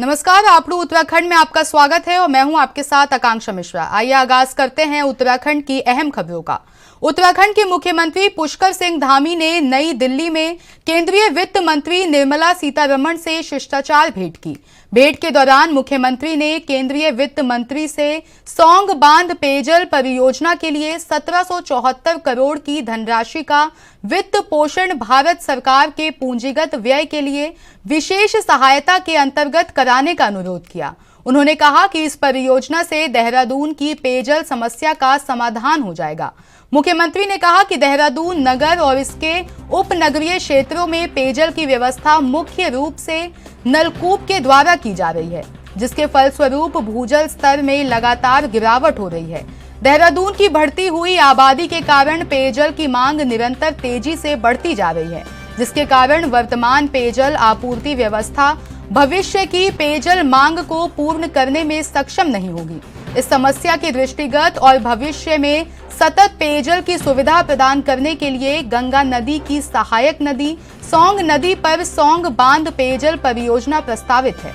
नमस्कार, आपलू उत्तराखंड में आपका स्वागत है और मैं हूं आपके साथ आकांक्षा मिश्रा। आइए आगाज करते हैं उत्तराखंड की अहम खबरों का। उत्तराखंड के मुख्यमंत्री पुष्कर सिंह धामी ने नई दिल्ली में केंद्रीय वित्त मंत्री निर्मला सीतारमण से शिष्टाचार भेंट की। भेंट के दौरान मुख्यमंत्री ने केंद्रीय वित्त मंत्री से सौंग बांध पेयजल परियोजना के लिए 1774 करोड़ की धनराशि का वित्त पोषण भारत सरकार के पूंजीगत व्यय के लिए विशेष सहायता के अंतर्गत कराने का अनुरोध किया। उन्होंने कहा कि इस परियोजना से देहरादून की पेयजल समस्या का समाधान हो जाएगा। मुख्यमंत्री ने कहा कि देहरादून नगर और इसके उपनगरीय क्षेत्रों में पेयजल की व्यवस्था मुख्य रूप से नलकूप के द्वारा की जा रही है, जिसके फलस्वरूप भूजल स्तर में लगातार गिरावट हो रही है। देहरादून की बढ़ती हुई आबादी के कारण पेयजल की मांग निरंतर तेजी से बढ़ती जा रही है, जिसके कारण वर्तमान पेयजल आपूर्ति व्यवस्था भविष्य की पेयजल मांग को पूर्ण करने में सक्षम नहीं होगी। इस समस्या के दृष्टिगत और भविष्य में सतत पेयजल की सुविधा प्रदान करने के लिए गंगा नदी की सहायक नदी सौंग नदी पर सौंग बांध पेयजल परियोजना प्रस्तावित है।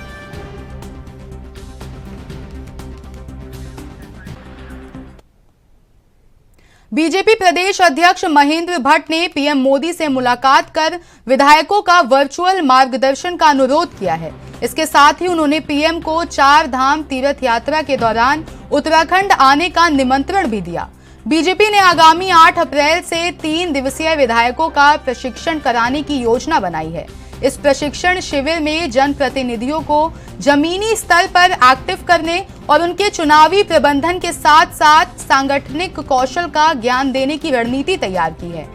बीजेपी प्रदेश अध्यक्ष महेंद्र भट्ट ने पीएम मोदी से मुलाकात कर विधायकों का वर्चुअल मार्गदर्शन का अनुरोध किया है। इसके साथ ही उन्होंने पीएम को 4 धाम तीर्थ यात्रा के दौरान उत्तराखंड आने का निमंत्रण भी दिया। बीजेपी ने आगामी 8 अप्रैल से 3 दिवसीय विधायकों का प्रशिक्षण कराने की योजना बनाई है। इस प्रशिक्षण शिविर में जनप्रतिनिधियों को जमीनी स्तर पर एक्टिव करने और उनके चुनावी प्रबंधन के साथ साथ सांगठनिक कौशल का ज्ञान देने की रणनीति तैयार की है।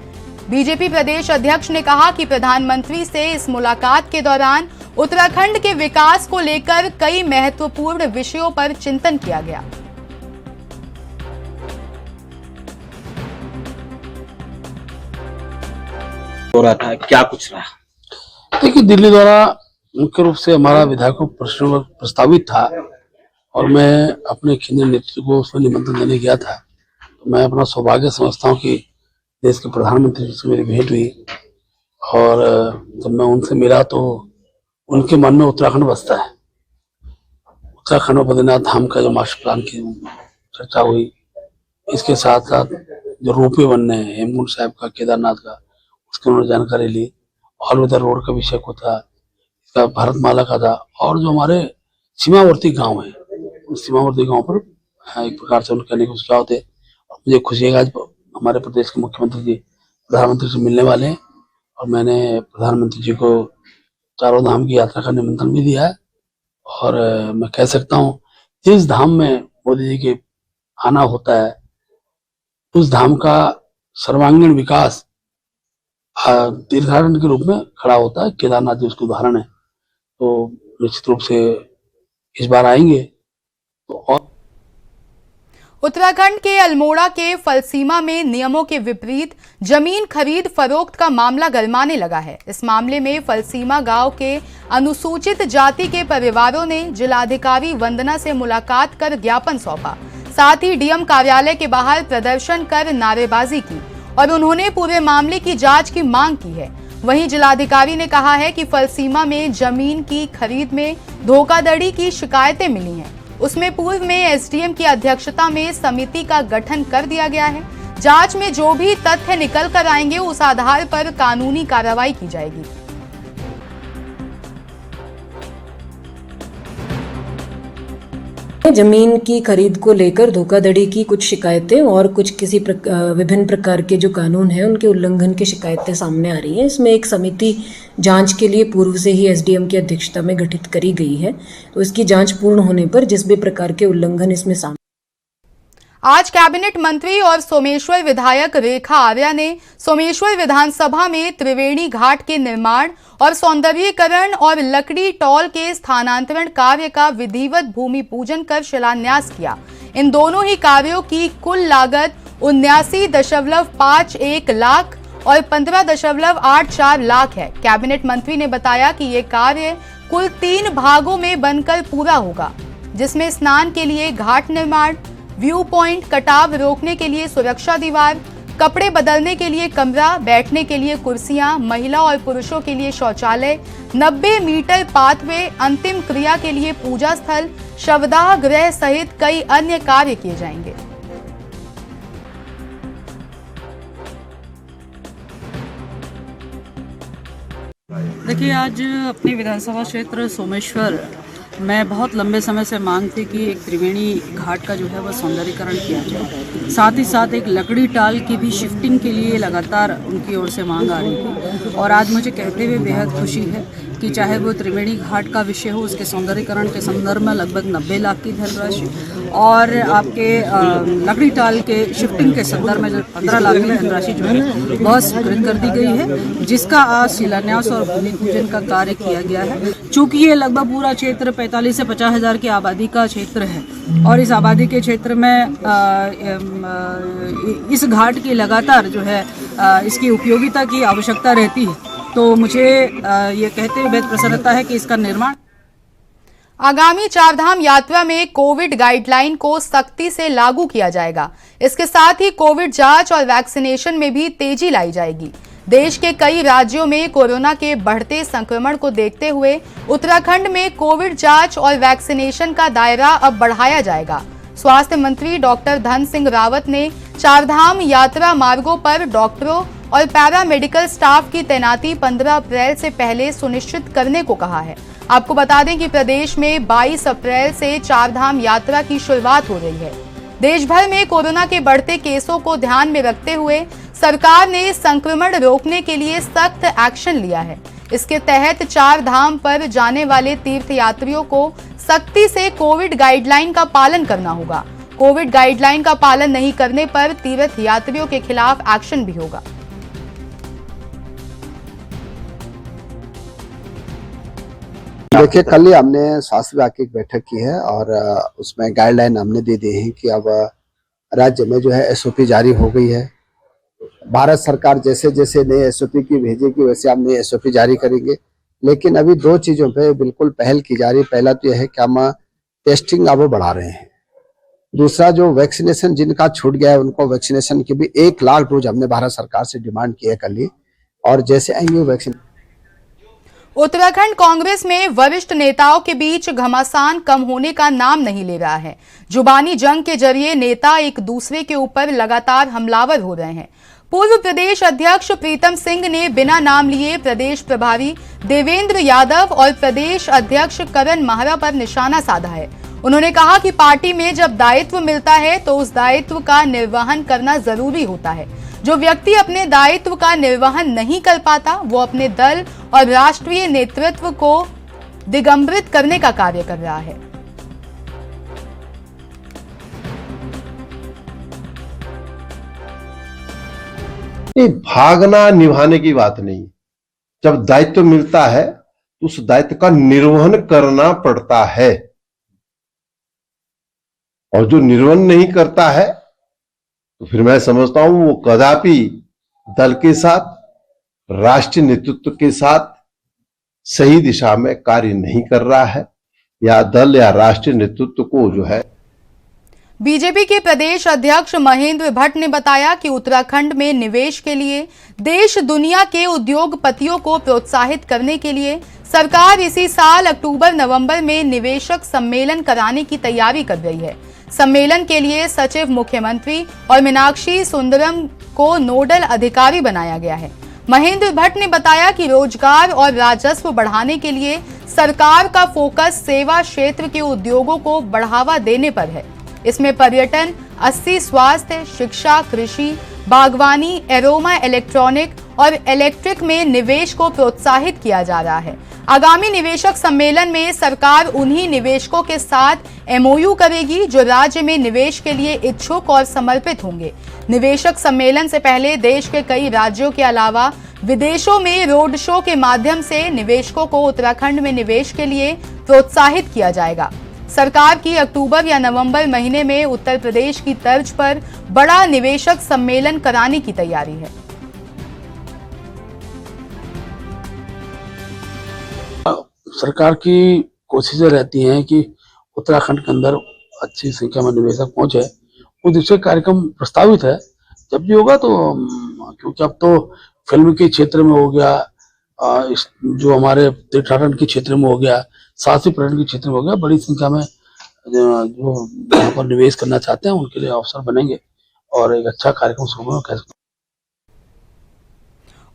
बीजेपी प्रदेश अध्यक्ष ने कहा कि प्रधानमंत्री से इस मुलाकात के दौरान उत्तराखंड के विकास को लेकर कई महत्वपूर्ण विषयों पर चिंतन किया गया। हो रहा था, क्या कुछ रहा? देखिए, दिल्ली द्वारा मुख्य रूप से हमारा विधायकों प्रश्न प्रस्तावित था और मैं अपने केंद्रीय नेतृत्व को उसमें निमंत्रण देने गया था। तो मैं अपना सौभाग्य समझता हूँ कि देश के प्रधानमंत्री से मेरी भेंट हुई और जब मैं उनसे मिला तो उनके मन में उत्तराखंड बसता है। उत्तराखंड में बद्रीनाथ धाम का जो मास्टर प्लान की चर्चा हुई, इसके साथ साथ जो रोपवे बनने हैं हेमकुंड साहिब का, केदारनाथ का, उसकी उन्होंने जानकारी ली। ऑल वेदर रोड का विषय को था, इसका भारतमाला का था और जो हमारे सीमावर्ती गांव है उन सीमावर्ती गांव पर एक प्रकार से उनके अनेक सुझाव थे। और मुझे खुशी है आज हमारे प्रदेश के मुख्यमंत्री जी प्रधानमंत्री से मिलने वाले हैं और मैंने प्रधानमंत्री जी को 4 धाम की यात्रा का निमंत्रण भी दिया है। और मैं कह सकता हूँ जिस धाम में मोदी जी के आना होता है उस धाम का सर्वांगीण विकास तीर्थाटन के रूप में खड़ा होता है। केदारनाथ जी उसके उदाहरण है। तो निश्चित रूप से इस बार आएंगे तो। और उत्तराखंड के अल्मोड़ा के फलसीमा में नियमों के विपरीत जमीन खरीद फरोख्त का मामला गरमाने लगा है। इस मामले में फलसीमा गांव के अनुसूचित जाति के परिवारों ने जिलाधिकारी वंदना से मुलाकात कर ज्ञापन सौंपा। साथ ही डीएम कार्यालय के बाहर प्रदर्शन कर नारेबाजी की और उन्होंने पूरे मामले की जांच की मांग की है। वहीं जिलाधिकारी ने कहा है कि फलसीमा में जमीन की खरीद में धोखाधड़ी की शिकायतें मिली हैं। उसमें पूर्व में एसडीएम की अध्यक्षता में समिति का गठन कर दिया गया है। जांच में जो भी तथ्य निकल कर आएंगे उस आधार पर कानूनी कार्रवाई की जाएगी। जमीन की खरीद को लेकर धोखाधड़ी की कुछ शिकायतें और कुछ विभिन्न प्रकार के जो कानून हैं उनके उल्लंघन की शिकायतें सामने आ रही हैं। इसमें एक समिति जांच के लिए पूर्व से ही एसडीएम की अध्यक्षता में गठित करी गई है। तो इसकी जांच पूर्ण होने पर जिस भी प्रकार के उल्लंघन इसमें सामने। आज कैबिनेट मंत्री और सोमेश्वर विधायक रेखा आर्या ने सोमेश्वर विधानसभा में त्रिवेणी घाट के निर्माण और सौंदर्यीकरण और लकड़ी टॉल के स्थानांतरण कार्य का विधिवत भूमि पूजन कर शिलान्यास किया। इन दोनों ही कार्यों की कुल लागत 79.51 लाख और 15.84 लाख है। कैबिनेट मंत्री ने बताया कि ये कार्य कुल 3 भागों में बनकर पूरा होगा, जिसमें स्नान के लिए घाट निर्माण, व्यू पॉइंट, कटाव रोकने के लिए सुरक्षा दीवार, कपड़े बदलने के लिए कमरा, बैठने के लिए कुर्सियां, महिला और पुरुषों के लिए शौचालय, 90 मीटर पाथवे, अंतिम क्रिया के लिए पूजा स्थल, शवदाह गृह सहित कई अन्य कार्य किए जाएंगे। देखिए, आज अपनी विधानसभा क्षेत्र सोमेश्वर में बहुत लंबे समय से मांग थी कि एक त्रिवेणी घाट का जो है वह सौंदर्यीकरण किया जाए। साथ ही साथ एक लकड़ी टाल की भी शिफ्टिंग के लिए लगातार उनकी ओर से मांग आ रही थी और आज मुझे कहते हुए बेहद खुशी है कि चाहे वो त्रिवेणी घाट का विषय हो, उसके सौंदर्यीकरण के संदर्भ में लगभग 90 लाख की धनराशि और आपके लकड़ी टाल के शिफ्टिंग के संदर्भ में जो 15 लाख की धनराशि जो है वह स्वीकृत कर दी गई है, जिसका आज शिलान्यास और भूमि पूजन का कार्य किया गया है। चूँकि ये लगभग पूरा क्षेत्र 45 से 50 हज़ार की आबादी का क्षेत्र है और इस आबादी के क्षेत्र में इस घाट की लगातार जो है इसकी उपयोगिता की आवश्यकता रहती है, तो मुझे ये कहते हुए बेहद प्रसन्नता है कि इसका निर्माण आगामी चारधाम यात्रा में कोविड गाइडलाइन को सख्ती से लागू किया जाएगा। इसके साथ ही कोविड जांच और वैक्सीनेशन में भी तेजी लाई जाएगी। देश के कई राज्यों में कोरोना के बढ़ते संक्रमण को देखते हुए उत्तराखंड में कोविड जांच और वैक्सीनेशन का दायरा अब बढ़ाया जाएगा। स्वास्थ्य मंत्री डॉक्टर धन सिंह रावत ने चारधाम यात्रा मार्गों पर डॉक्टरों और पैरामेडिकल स्टाफ की तैनाती 15 अप्रैल से पहले सुनिश्चित करने को कहा है। आपको बता दें कि प्रदेश में 22 अप्रैल से चारधाम यात्रा की शुरुआत हो रही है। देश भर में कोरोना के बढ़ते केसों को ध्यान में रखते हुए सरकार ने संक्रमण रोकने के लिए सख्त एक्शन लिया है। इसके तहत चारधाम पर जाने वाले तीर्थयात्रियों को सख्ती से कोविड गाइडलाइन का पालन करना होगा। कोविड गाइडलाइन का पालन नहीं करने पर तीर्थयात्रियों के खिलाफ एक्शन भी होगा। देखिए, कल ही हमने स्वास्थ्य विभाग की एक बैठक की है और उसमें गाइडलाइन हमने दे दी है कि अब राज्य में जो है एसओपी जारी हो गई है। भारत सरकार जैसे जैसे नए एसओपी की भेजेगी वैसे हम नए एसओपी जारी करेंगे, लेकिन अभी दो चीजों पे बिल्कुल पहल की जा रही है। पहला तो यह है कि हम टेस्टिंग अब बढ़ा रहे हैं। दूसरा, जो वैक्सीनेशन जिनका छूट गया है उनको वैक्सीनेशन की भी 1 लाख डोज हमने भारत सरकार से डिमांड की है कल ही, और जैसे आएंगे वैक्सीन। उत्तराखंड कांग्रेस में वरिष्ठ नेताओं के बीच घमासान कम होने का नाम नहीं ले रहा है। जुबानी जंग के जरिए नेता एक दूसरे के ऊपर लगातार हमलावर हो रहे हैं। पूर्व प्रदेश अध्यक्ष प्रीतम सिंह ने बिना नाम लिए प्रदेश प्रभारी देवेंद्र यादव और प्रदेश अध्यक्ष करण माहरा पर निशाना साधा है। उन्होंने कहा कि पार्टी में जब दायित्व मिलता है तो उस दायित्व का निर्वहन करना जरूरी होता है। जो व्यक्ति अपने दायित्व का निर्वहन नहीं कर पाता वो अपने दल और राष्ट्रीय नेतृत्व को दिगंबरित करने का कार्य कर रहा है। भागना निभाने की बात नहीं। जब दायित्व मिलता है तो उस दायित्व का निर्वहन करना पड़ता है, और जो निर्वहन नहीं करता है तो फिर मैं समझता हूं वो कदापि दल के साथ, राष्ट्रीय नेतृत्व के साथ सही दिशा में कार्य नहीं कर रहा है, या दल या राष्ट्रीय नेतृत्व को जो है। बीजेपी के प्रदेश अध्यक्ष महेंद्र भट्ट ने बताया कि उत्तराखंड में निवेश के लिए देश दुनिया के उद्योगपतियों को प्रोत्साहित करने के लिए सरकार इसी साल अक्टूबर-नवंबर में निवेशक सम्मेलन कराने की तैयारी कर रही है। सम्मेलन के लिए सचिव मुख्यमंत्री और मीनाक्षी सुंदरम को नोडल अधिकारी बनाया गया है। महेंद्र भट्ट ने बताया कि रोजगार और राजस्व बढ़ाने के लिए सरकार का फोकस सेवा क्षेत्र के उद्योगों को बढ़ावा देने पर है। इसमें पर्यटन, 80 स्वास्थ्य, शिक्षा, कृषि, बागवानी, एरोमा इलेक्ट्रॉनिक और इलेक्ट्रिक में निवेश को प्रोत्साहित किया जा रहा है। आगामी निवेशक सम्मेलन में सरकार उन्हीं निवेशकों के साथ एमओयू करेगी जो राज्य में निवेश के लिए इच्छुक और समर्पित होंगे। निवेशक सम्मेलन से पहले देश के कई राज्यों के अलावा विदेशों में रोड शो के माध्यम से निवेशकों को उत्तराखंड में निवेश के लिए प्रोत्साहित किया जाएगा। सरकार की अक्टूबर या नवंबर महीने में उत्तर प्रदेश की तर्ज पर बड़ा निवेशक सम्मेलन कराने की तैयारी है। सरकार की कोशिशें रहती हैं कि उत्तराखंड के अंदर अच्छी संख्या में निवेशक पहुंचे। वो दूसरे कार्यक्रम प्रस्तावित है, जब भी होगा तो क्योंकि अब तो फिल्म के क्षेत्र में हो गया, जो हमारे तीर्थाटन के क्षेत्र में हो गया, साहसी पर्यटन के क्षेत्र में हो गया, बड़ी संख्या में जो यहाँ पर निवेश करना चाहते हैं उनके लिए अवसर बनेंगे और एक अच्छा कार्यक्रम शुरू कर सकते हैं।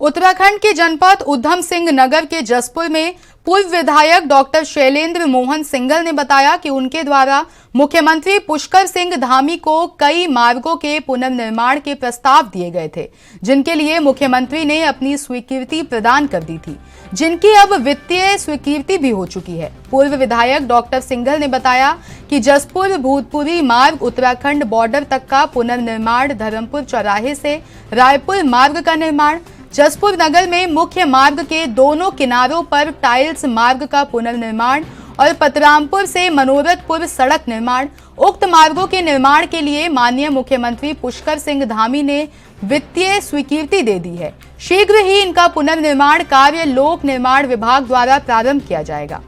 उत्तराखंड के जनपद उधम सिंह नगर के जसपुर में पूर्व विधायक डॉक्टर शैलेंद्र मोहन सिंगल ने बताया कि उनके द्वारा मुख्यमंत्री पुष्कर सिंह धामी को कई मार्गों के पुनर्निर्माण के प्रस्ताव दिए गए थे, जिनके लिए मुख्यमंत्री ने अपनी स्वीकृति प्रदान कर दी थी, जिनकी अब वित्तीय स्वीकृति भी हो चुकी है। पूर्व विधायक डॉक्टर सिंगल ने बताया कि जसपुर भूतपुरी मार्ग उत्तराखंड बॉर्डर तक का पुनर्निर्माण, धर्मपुर चौराहे से रायपुर मार्ग का निर्माण, जसपुर नगर में मुख्य मार्ग के दोनों किनारों पर टाइल्स मार्ग का पुनर्निर्माण और पतरामपुर से मनोरथपुर सड़क निर्माण, उक्त मार्गों के निर्माण के लिए माननीय मुख्यमंत्री पुष्कर सिंह धामी ने वित्तीय स्वीकृति दे दी है। शीघ्र ही इनका पुनर्निर्माण कार्य लोक निर्माण विभाग द्वारा प्रारंभ किया जाएगा।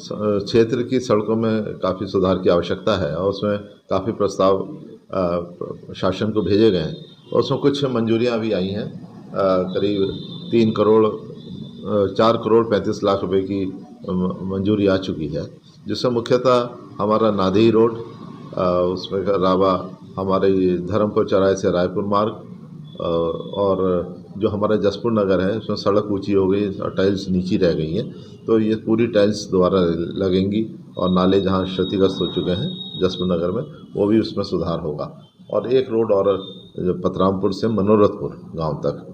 क्षेत्र की सड़कों में काफ़ी सुधार की आवश्यकता है और उसमें काफ़ी प्रस्ताव शासन को भेजे गए हैं और उसमें कुछ मंजूरियां भी आई हैं। करीब 4 करोड़ 35 लाख रुपए की मंजूरी आ चुकी है, जिसमें मुख्यतः हमारा नादेही रोड, उसमें के अलावा हमारे धर्मपुर चौराहे से रायपुर मार्ग और जो हमारा जसपुर नगर है उसमें सड़क ऊंची हो गई और टाइल्स नीची रह गई हैं, तो ये पूरी टाइल्स दोबारा लगेंगी और नाले जहाँ क्षतिग्रस्त हो चुके हैं जसपुर नगर में वो भी उसमें सुधार होगा। और एक रोड और जो पतरामपुर से मनोरथपुर गांव तक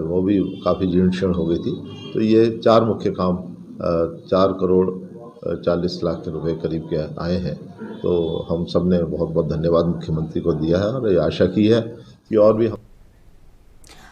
वो भी काफ़ी जीर्ण शीर्ण हो गई थी। तो ये 4 मुख्य काम 4 करोड़ 40 लाख रुपए करीब के आए हैं। तो हम सब ने बहुत बहुत धन्यवाद मुख्यमंत्री को दिया है और ये आशा की है कि और भी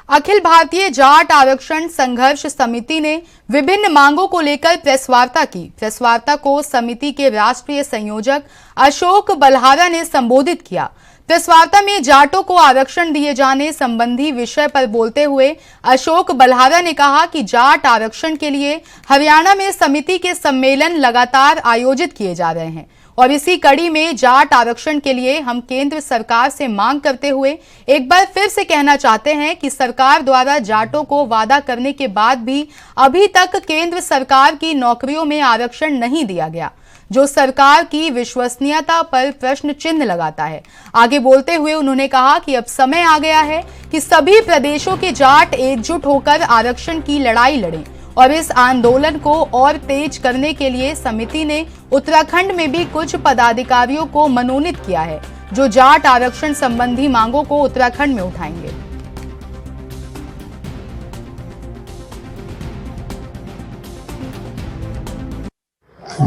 अखिल भारतीय जाट आरक्षण संघर्ष समिति ने विभिन्न मांगों को लेकर प्रेस वार्ता की। प्रेस वार्ता को समिति के राष्ट्रीय संयोजक अशोक बल्हारा ने संबोधित किया। प्रेस वार्ता में जाटों को आरक्षण दिए जाने संबंधी विषय पर बोलते हुए अशोक बल्हारा ने कहा कि जाट आरक्षण के लिए हरियाणा में समिति के सम्मेलन लगातार आयोजित किए जा रहे हैं और इसी कड़ी में जाट आरक्षण के लिए हम केंद्र सरकार से मांग करते हुए एक बार फिर से कहना चाहते हैं कि सरकार द्वारा जाटों को वादा करने के बाद भी अभी तक केंद्र सरकार की नौकरियों में आरक्षण नहीं दिया गया, जो सरकार की विश्वसनीयता पर प्रश्न चिन्ह लगाता है। आगे बोलते हुए उन्होंने कहा कि अब समय आ गया है कि सभी प्रदेशों के जाट एकजुट होकर आरक्षण की लड़ाई लड़ें और इस आंदोलन को और तेज करने के लिए समिति ने उत्तराखंड में भी कुछ पदाधिकारियों को मनोनीत किया है, जो जाट आरक्षण संबंधी मांगों को उत्तराखंड में उठाएंगे।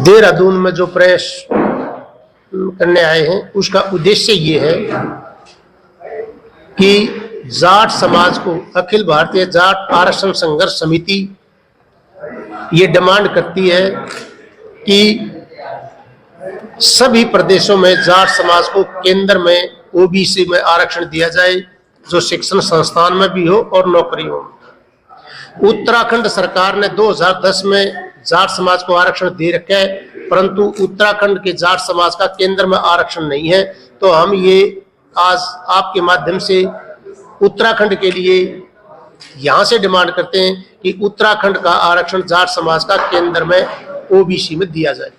देहरादून में जो प्रयास करने आए हैं उसका उद्देश्य ये है कि जाट समाज को अखिल भारतीय जाट आरक्षण संघर्ष समिति ये डिमांड करती है कि सभी प्रदेशों में जाट समाज को केंद्र में ओबीसी में आरक्षण दिया जाए, जो शिक्षण संस्थान में भी हो और नौकरियों में। उत्तराखंड सरकार ने 2010 में जाट समाज को आरक्षण दे रखा है, परंतु उत्तराखंड के जाट समाज का केंद्र में आरक्षण नहीं है। तो हम ये आज आपके माध्यम से उत्तराखंड के लिए यहां से डिमांड करते हैं कि उत्तराखंड का आरक्षण जाट समाज का केंद्र में ओबीसी में दिया जाए।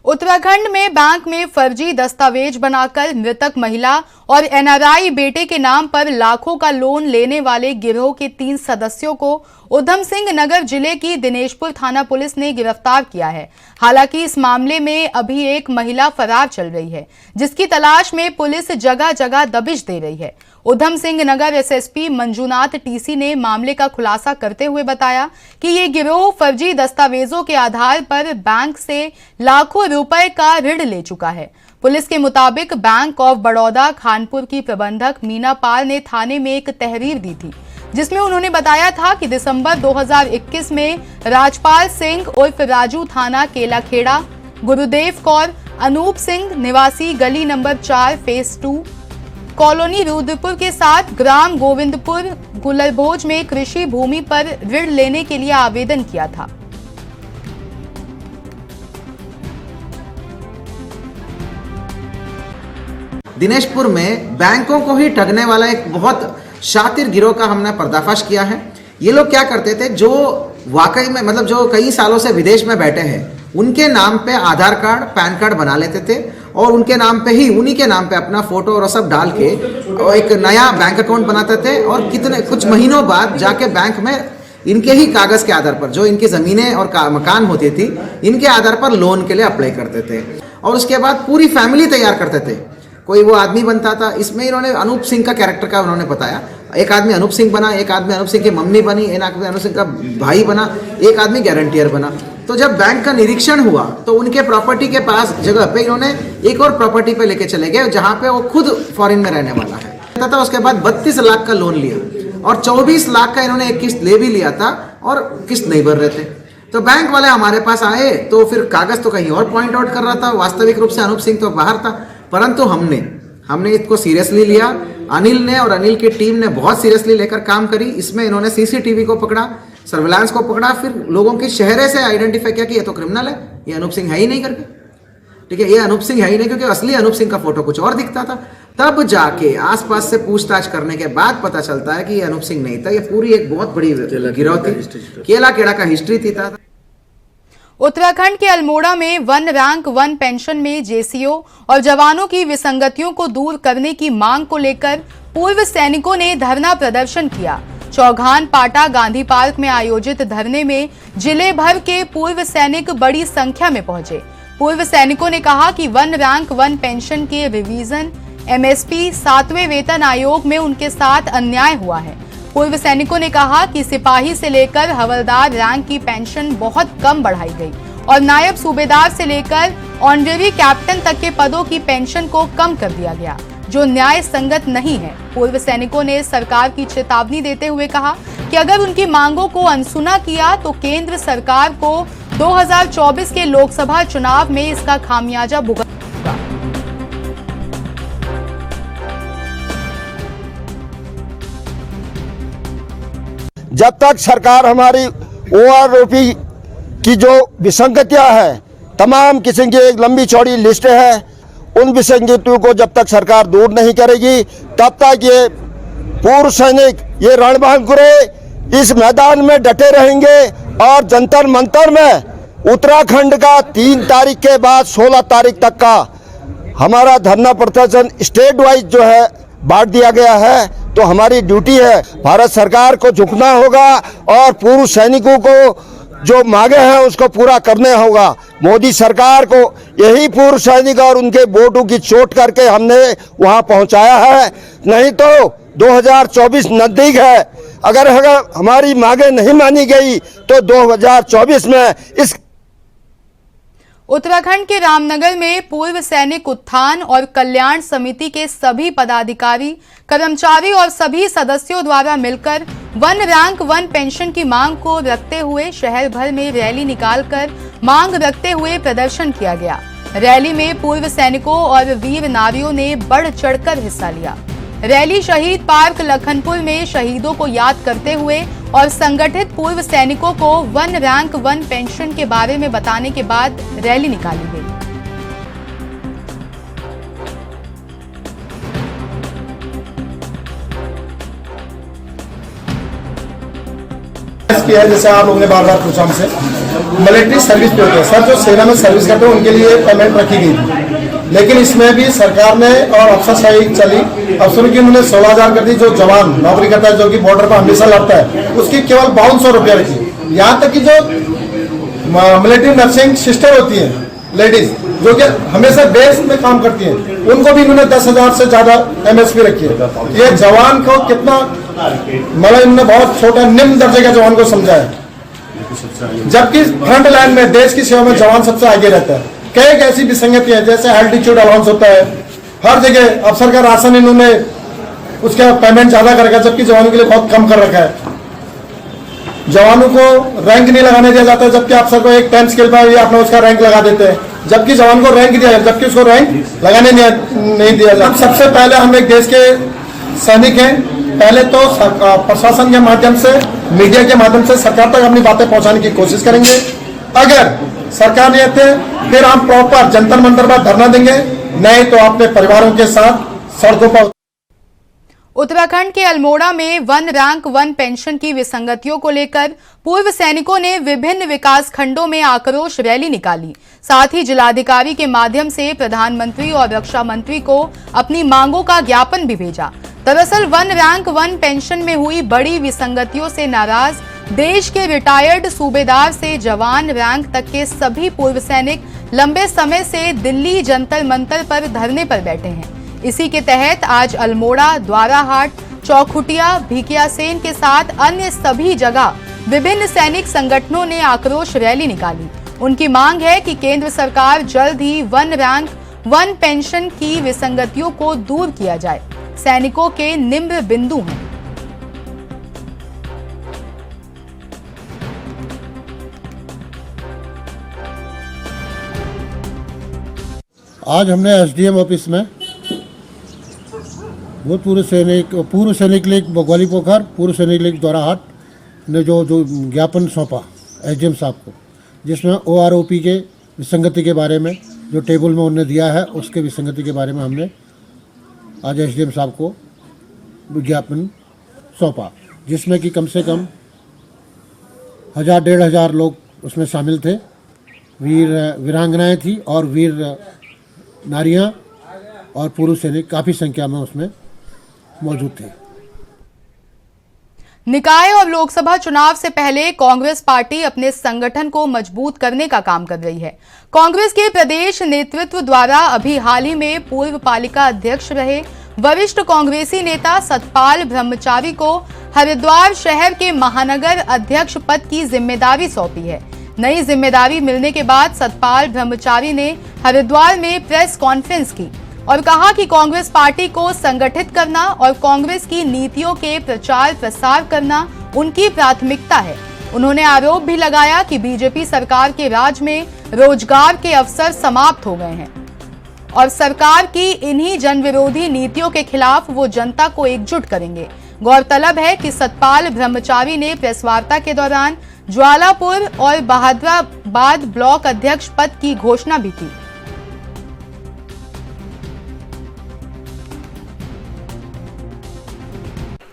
उत्तराखंड में बैंक में फर्जी दस्तावेज बनाकर मृतक महिला और एनआरआई बेटे के नाम पर लाखों का लोन लेने वाले गिरोह के 3 सदस्यों को उधम सिंह नगर जिले की दिनेशपुर थाना पुलिस ने गिरफ्तार किया है। हालांकि इस मामले में अभी एक महिला फरार चल रही है, जिसकी तलाश में पुलिस जगह जगह दबिश दे रही है। उधम सिंह नगर एसएसपी मंजूनाथ टीसी ने मामले का खुलासा करते हुए बताया कि ये गिरोह फर्जी दस्तावेजों के आधार पर बैंक से लाखों रुपए का ऋण ले चुका है। पुलिस के मुताबिक बैंक ऑफ बड़ौदा खानपुर की प्रबंधक मीना पाल ने थाने में एक तहरीर दी थी, जिसमें उन्होंने बताया था कि दिसंबर 2021 में राजपाल सिंह उर्फ राजू थाना केलाखेड़ा, गुरुदेव कौर, अनूप सिंह निवासी गली नंबर 4 फेज 2 कॉलोनी रुद्रपुर के साथ ग्राम गोविंदपुर गुलरभोज में कृषि भूमि पर ऋण लेने के लिए आवेदन किया था। दिनेशपुर में बैंकों को ही ठगने वाला एक बहुत शातिर गिरोह का हमने पर्दाफाश किया है। ये लोग क्या करते थे, जो वाकई में मतलब जो कई सालों से विदेश में बैठे हैं, उनके नाम पे आधार कार्ड, पैन कार्ड बना लेते थे और उनके नाम पे ही, उन्हीं के नाम पे अपना फोटो और सब डाल के एक नया बैंक अकाउंट बनाते थे और कुछ महीनों बाद जाके बैंक में इनके ही कागज के आधार पर, जो इनकी ज़मीनें और मकान होती थी, इनके आधार पर लोन के लिए अप्लाई करते थे और उसके बाद पूरी फैमिली तैयार करते थे। कोई वो आदमी बनता था, इसमें इन्होंने अनूप सिंह का कैरेक्टर का उन्होंने बताया। एक आदमी अनूप सिंह बना, एक आदमी अनूप सिंह की मम्मी बनी, एक आदमी अनूप सिंह का भाई बना, एक आदमी गारंटियर बना। तो जब बैंक का निरीक्षण हुआ तो उनके प्रॉपर्टी के पास जगह पे इन्होंने एक और प्रॉपर्टी पे लेके चले गए जहाँ पे वो खुद फॉरेन में रहने वाला है था। उसके बाद 32 लाख का लोन लिया और 24 लाख का इन्होंने एक किस्त ले भी लिया था और किस्त नहीं भर रहे थे। तो बैंक वाले हमारे पास आए तो फिर कागज तो कहीं और पॉइंट आउट कर रहा था, वास्तविक रूप से अनूप सिंह तो बाहर था। परंतु हमने इसको सीरियसली लिया, अनिल ने और अनिल की टीम ने बहुत सीरियसली लेकर काम करी। इसमें इन्होंने सीसीटीवी को पकड़ा, सर्विलांस को पकड़ा, फिर लोगों के चेहरे से आइडेंटिफाई किया कि ये तो क्रिमिनल है, ये अनूप सिंह है ही नहीं करके, ठीक है, ये अनूप सिंह है ही नहीं, क्योंकि असली अनूप सिंह का फोटो कुछ और दिखता था। तब जाके आसपास से पूछताछ करने के बाद पता चलता है कि ये अनूप सिंह नहीं था, ये पूरी एक बहुत बड़ी गिरोह थी, केला केड़ा का हिस्ट्री थी था। उत्तराखंड के अल्मोड़ा में 1 रैंक 1 पेंशन में जेसीओ और जवानों की विसंगतियों को दूर करने की मांग को लेकर पूर्व सैनिकों ने धरना प्रदर्शन किया। चौघान पाटा गांधी पार्क में आयोजित धरने में जिले भर के पूर्व सैनिक बड़ी संख्या में पहुंचे। पूर्व सैनिकों ने कहा कि 1 रैंक 1 पेंशन के रिवीजन, एमएसपी, 7वें वेतन आयोग में उनके साथ अन्याय हुआ है। पूर्व सैनिकों ने कहा कि सिपाही से लेकर हवलदार रैंक की पेंशन बहुत कम बढ़ाई गई और नायब सूबेदार से लेकर ऑनरेरी कैप्टन तक के पदों की पेंशन को कम कर दिया गया, जो न्याय संगत नहीं है। पूर्व सैनिकों ने सरकार की चेतावनी देते हुए कहा कि अगर उनकी मांगों को अनसुना किया तो केंद्र सरकार को 2024 के लोकसभा चुनाव में इसका खामियाजा भुगतना होगा। जब तक सरकार हमारी ओआरओपी की जो विसंगतियां हैं, तमाम किस्म की एक लंबी चौड़ी लिस्ट है, उन विसंगतियों को जब तक सरकार दूर नहीं करेगी तब तक ये पूर्व सैनिक, ये रणबांकुरे इस मैदान में डटे रहेंगे और जंतर मंतर में उत्तराखंड का 3 तारीख के बाद 16 तारीख तक का हमारा धरना प्रदर्शन स्टेट वाइज जो है बांट दिया गया है। तो हमारी ड्यूटी है, भारत सरकार को झुकना होगा और पूर्व सैनिकों को जो मांगे हैं उसको पूरा करना होगा। मोदी सरकार को यही पूर्व सैनिक और उनके वोटों की चोट करके हमने वहां पहुंचाया है, नहीं तो 2024 नजदीक है। अगर हमारी मांगे नहीं मानी गई तो 2024 में इस उत्तराखंड के रामनगर में पूर्व सैनिक उत्थान और कल्याण समिति के सभी पदाधिकारी, कर्मचारी और सभी सदस्यों द्वारा मिलकर 1 रैंक 1 पेंशन की मांग को रखते हुए शहर भर में रैली निकालकर मांग रखते हुए प्रदर्शन किया गया। रैली में पूर्व सैनिकों और वीर नारियों ने बढ़ चढ़कर हिस्सा लिया। रैली शहीद पार्क लखनपुर में शहीदों को याद करते हुए और संगठित पूर्व सैनिकों को 1 रैंक 1 पेंशन के बारे में बताने के बाद रैली निकाली गई। किया है, जैसे आप लोगों ने बार बार पूछा हमसे, मिलिट्री सर्विस पे होते हैं सर, जो सेना में सर्विस करते हैं उनके लिए पेमेंट रखी गई थी, लेकिन इसमें भी सरकार ने और अफसरशाही चली, अफसरों की उन्होंने 16,000 कर दी। जो जवान नौकरी करता है, जो कि बॉर्डर पर हमेशा लड़ता है, उसकी केवल 5200 रुपया रखी। यहाँ तक कि जो मिलिट्री नर्सिंग सिस्टर होती है लेडीज, जो कि हमेशा बेस में काम करती हैं, उनको भी इन्होंने 10,000 से ज्यादा एमएसपी रखी है। ये जवान को कितना मतलब इन्होंने बहुत छोटा निम्न दर्जे का जवान को समझा है, जबकि फ्रंट लाइन में देश की सेवा में जवान सबसे आगे रहता है। कई ऐसी विसंगति है, जैसे एल्टीट्यूड अलाउंस होता है, हर जगह अफसर का राशन इन्होंने उसका पेमेंट ज्यादा कर रखा है, जबकि जवानों के लिए बहुत कम कर रखा है। जवानों को रैंक नहीं लगाने दिया जाता है, जबकि अफसर को एक 10 स्केल पर अपना उसका रैंक लगा देते हैं, जबकि जवान को रैंक दिया जबकि उसको रैंक लगाने नहीं दिया जाता। सबसे पहले हम एक देश के सैनिक हैं, पहले तो प्रशासन के माध्यम से, मीडिया के माध्यम से सरकार तक अपनी बातें पहुंचाने की कोशिश करेंगे। अगर सरकार नहीं आते फिर हम प्रॉपर जंतर मंतर पर धरना देंगे, नहीं तो अपने परिवारों के साथ सड़कों पर। उत्तराखंड के अल्मोड़ा में वन रैंक वन पेंशन की विसंगतियों को लेकर पूर्व सैनिकों ने विभिन्न विकास खंडों में आक्रोश रैली निकाली। साथ ही जिलाधिकारी के माध्यम से प्रधानमंत्री और रक्षा मंत्री को अपनी मांगों का ज्ञापन भी भेजा। दरअसल वन रैंक वन पेंशन में हुई बड़ी विसंगतियों से नाराज देश के रिटायर्ड सूबेदार से जवान रैंक तक के सभी पूर्व सैनिक लंबे समय से दिल्ली जंतर मंतर पर धरने पर बैठे हैं। इसी के तहत आज अल्मोड़ा, द्वाराहाट, चौखुटिया, भिकियासेन के साथ अन्य सभी जगह विभिन्न सैनिक संगठनों ने आक्रोश रैली निकाली। उनकी मांग है कि केंद्र सरकार जल्द ही वन रैंक वन पेंशन की विसंगतियों को दूर किया जाए। सैनिकों के निम्न बिंदु हैं। आज हमने एसडीएम ऑफिस में पूर्व सैनिक लीग बगवाली पोखर, पूर्व सैनिक लीग द्वाराहाट ने जो ज्ञापन सौंपा एसडीएम साहब को, जिसमें ओआरओपी के विसंगति के बारे में जो टेबल में उन्होंने दिया है उसके विसंगति के बारे में हमने आज एसडीएम साहब को विज्ञापन सौंपा, जिसमें कि कम से कम 1000-1500 लोग उसमें शामिल थे। वीरांगनाएं थी और वीर नारियां और पूर्व सैनिक काफ़ी संख्या में उसमें मौजूद थे। निकाय और लोकसभा चुनाव से पहले कांग्रेस पार्टी अपने संगठन को मजबूत करने का काम कर रही है। कांग्रेस के प्रदेश नेतृत्व द्वारा अभी हाल ही में पूर्व पालिका अध्यक्ष रहे वरिष्ठ कांग्रेसी नेता सतपाल ब्रह्मचारी को हरिद्वार शहर के महानगर अध्यक्ष पद की जिम्मेदारी सौंपी है। नई जिम्मेदारी मिलने के बाद सतपाल ब्रह्मचारी ने हरिद्वार में प्रेस कॉन्फ्रेंस की और कहा कि कांग्रेस पार्टी को संगठित करना और कांग्रेस की नीतियों के प्रचार प्रसार करना उनकी प्राथमिकता है। उन्होंने आरोप भी लगाया कि बीजेपी सरकार के राज में रोजगार के अवसर समाप्त हो गए हैं और सरकार की इन्हीं जनविरोधी नीतियों के खिलाफ वो जनता को एकजुट करेंगे। गौरतलब है कि सतपाल ब्रह्मचारी ने प्रेस वार्ता के दौरान ज्वालापुर और बहादुराबाद ब्लॉक अध्यक्ष पद की घोषणा भी की।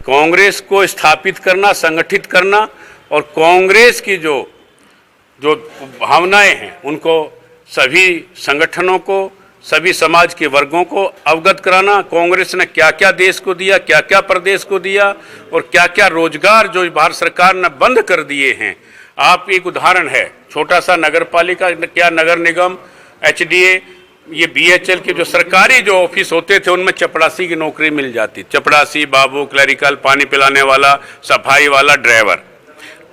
कांग्रेस को स्थापित करना, संगठित करना और कांग्रेस की जो भावनाएं हैं उनको सभी संगठनों को, सभी समाज के वर्गों को अवगत कराना। कांग्रेस ने क्या क्या देश को दिया, क्या क्या प्रदेश को दिया और क्या क्या रोजगार जो भारत सरकार ने बंद कर दिए हैं। आप एक उदाहरण है, छोटा सा नगर पालिका क्या नगर निगम, एचडीए, ये बीएचएल के जो सरकारी जो ऑफिस होते थे उनमें चपड़ासी की नौकरी मिल जाती। चपड़ासी, बाबू, क्लरिकल, पानी पिलाने वाला, सफाई वाला, ड्राइवर,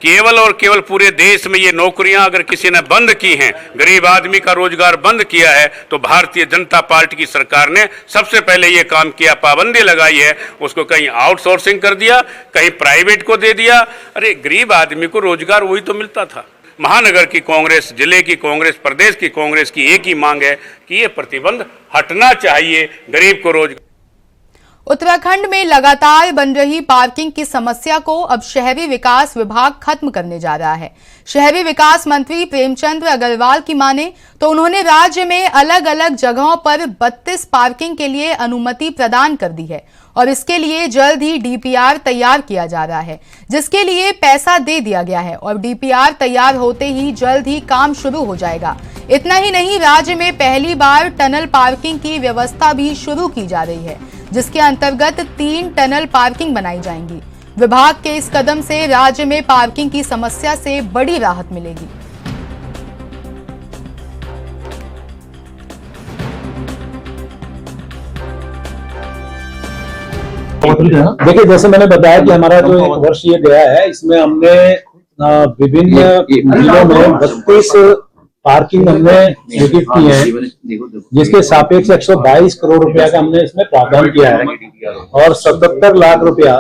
केवल और केवल पूरे देश में ये नौकरियां अगर किसी ने बंद की हैं, गरीब आदमी का रोजगार बंद किया है, तो भारतीय जनता पार्टी की सरकार ने सबसे पहले ये काम किया, पाबंदी लगाई है, उसको कहीं आउटसोर्सिंग कर दिया, कहीं प्राइवेट को दे दिया। अरे गरीब आदमी को रोजगार वही तो मिलता था। महानगर की कांग्रेस, जिले की कांग्रेस, प्रदेश की कांग्रेस की एक ही मांग है कि ये प्रतिबंध हटना चाहिए, गरीब को रोजगार। उत्तराखंड में लगातार बन रही पार्किंग की समस्या को अब शहरी विकास विभाग खत्म करने जा रहा है। शहरी विकास मंत्री प्रेमचंद अग्रवाल की माने तो उन्होंने राज्य में अलग अलग जगहों पर 32 पार्किंग के लिए अनुमति प्रदान कर दी है और इसके लिए जल्द ही डीपीआर तैयार किया जा रहा है, जिसके लिए पैसा दे दिया गया है और डीपीआर तैयार होते ही जल्द ही काम शुरू हो जाएगा। इतना ही नहीं, राज्य में पहली बार टनल पार्किंग की व्यवस्था भी शुरू की जा रही है, जिसके अंतर्गत 3 टनल पार्किंग बनाई जाएंगी। विभाग के इस कदम से राज्य में पार्किंग की समस्या से बड़ी राहत मिलेगी। देखिए, जैसे मैंने बताया कि हमारा जो एक वर्ष ये गया है, इसमें हमने विभिन्न जिलों में 32 पार्किंग हमने स्वीकृत की है, जिसके सापेक्ष 122 करोड़ रुपया का हमने इसमें प्रावधान किया है और 77 लाख रुपया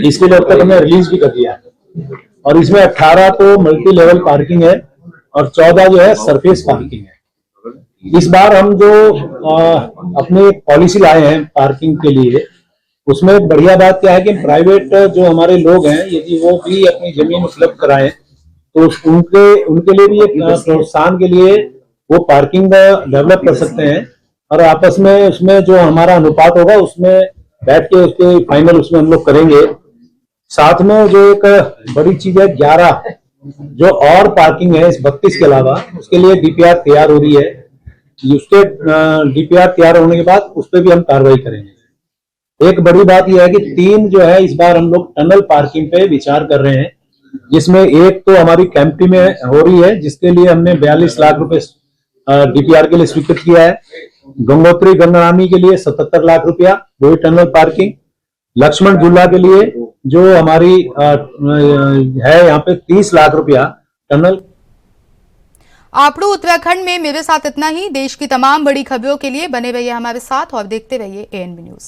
इसके लिए अब तक हमने रिलीज भी कर दिया है। और इसमें 18 तो मल्टी लेवल पार्किंग है और 14 जो है सरफेस पार्किंग है। इस बार हम जो अपनी पॉलिसी लाए हैं पार्किंग के लिए, उसमें बढ़िया बात क्या है कि प्राइवेट जो हमारे लोग हैं यदि वो भी अपनी जमीन उपलब्ध कराएं तो उनके लिए भी एक प्रोत्साहन के लिए वो पार्किंग डेवलप कर सकते हैं। और आपस में उसमें जो हमारा अनुपात होगा उसमें बैठ के उसके फाइनल उसमें हम लोग करेंगे। साथ में जो एक बड़ी चीज है 11 जो और पार्किंग है इस 32 के अलावा, उसके लिए डीपीआर तैयार हो रही है। उसके डीपीआर तैयार होने के बाद उस पर भी हम कार्रवाई करेंगे। एक बड़ी बात यह है कि 3 जो है इस बार हम लोग टनल पार्किंग पे विचार कर रहे हैं, जिसमें एक तो हमारी कैंपटी में हो रही है जिसके लिए हमने 42 लाख रुपए डीपीआर के लिए स्वीकृत किया है। गंगोत्री गंगारानी के लिए 77 लाख रुपया वही टनल पार्किंग। लक्ष्मण झूला के लिए जो हमारी है यहाँ पे 30 लाख रुपया टनल। आपड़ू उत्तराखंड में मेरे साथ इतना ही। देश की तमाम बड़ी खबरों के लिए बने रहिए हमारे साथ और देखते रहिए ANB न्यूज।